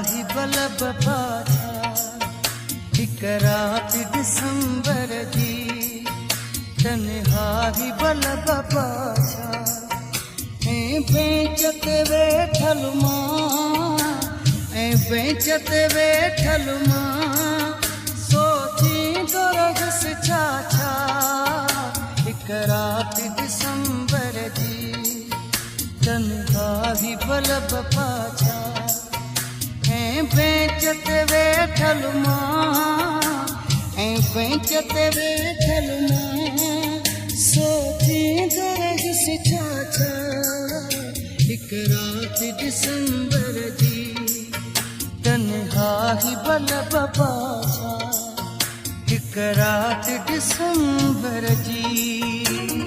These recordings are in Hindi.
ही बलब पाछा हिक रात दिसंबर जी तन्हा ही बलब पाछा ऐं बेंच ते वेठल मां बेंच ते वेठल मां सोचींदो रहियसि छा छा हिक रात दिसंबर जी तन्हा ही बलब पाछा ऐं बेंच ते वेठल मां बेंच ते वेठल मां सोचींदो रहियसि छा छा हिक रात दिसंबर जी तन्हा ही बलब पाछा हिक रात दिसंबर जी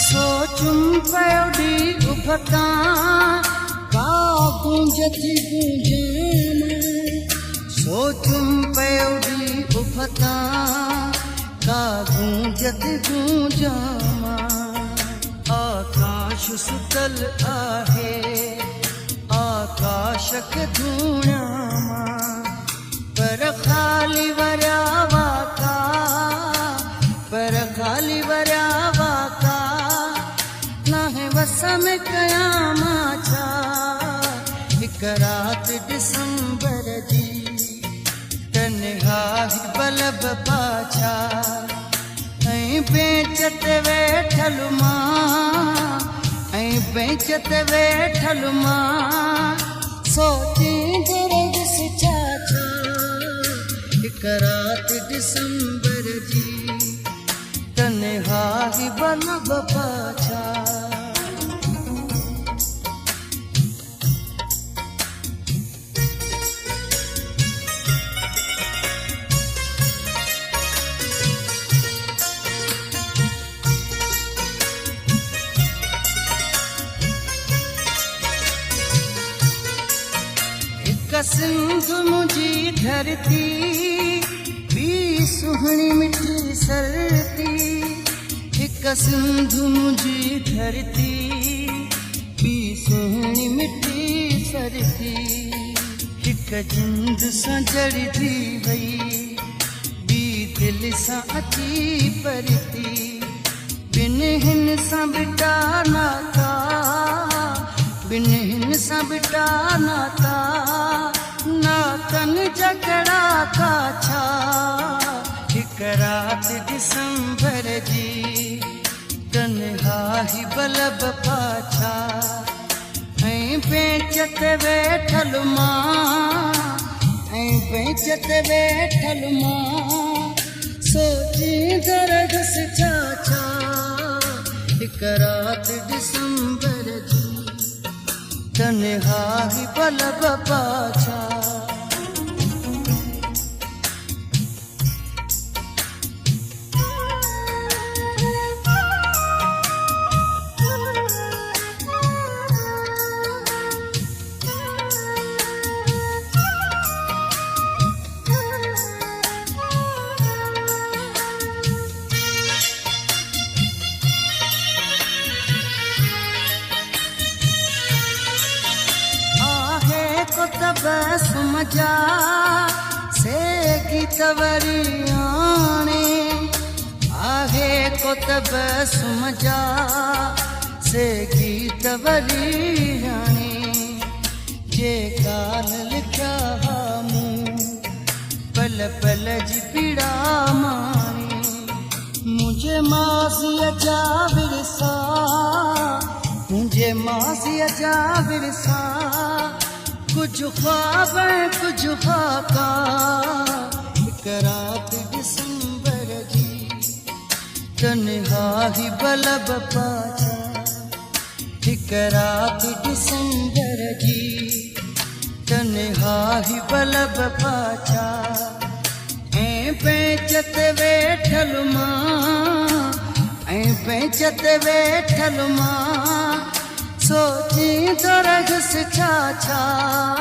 सोचुम पयो डी उभता का गूंज थी गूंजान सोचुम पयो डी उभता का गूंज थी गूंजान आकाश सुतल आहे आकाश के धूणा पर खाली वरिया वाका पर खाली वरिया वाका वस में कयामा छा हिक रात दिसंबर जी तन्हा ही बलब पाछा ऐं बेंच ते वेठल मां बेंच ते वेठल मां सोचींदो रहियसि छा छा हिक रात दिसंबर जी तन्हा ही बलब पाछा सिंधु मुझी धरती भी सुहनी मिठी सरती हिक सिंधु मुझी धरती भी सुहनी मिठी सरती हिक जिंद सां जड़ती वई बी दिल सां अची परती बिन हिन सां बिटा नाता बिन हिन सां बिटा नाता नातन जगड़ा का छा हिक रात दिसंबर जी तन्हा ही बलब पाछा ऐं बेंच ते वेठल मां बेंच ते वेठल मां सोचींदो रहियसि छा छा हिक रात दिसंबर जी तन्हा ही बलब पाछा बस मजा से गीत वरियाणे आहे को बस मजा से गीत वरियाणे जे काल लिखा मूं पल पल जी पीड़ा माणी मुझे माज़ीअ जा विरसा मुझे माज़ीअ जा विरसा कुछ ख्वाब कुछ खाका हिक रात दिसंबर जी तन्हा ही बलब पाछा हिक रात दिसंबर जी तन्हा ही बलब पाछा ऐं बेंच ते वेठल मां सोची तो रखस छा छा।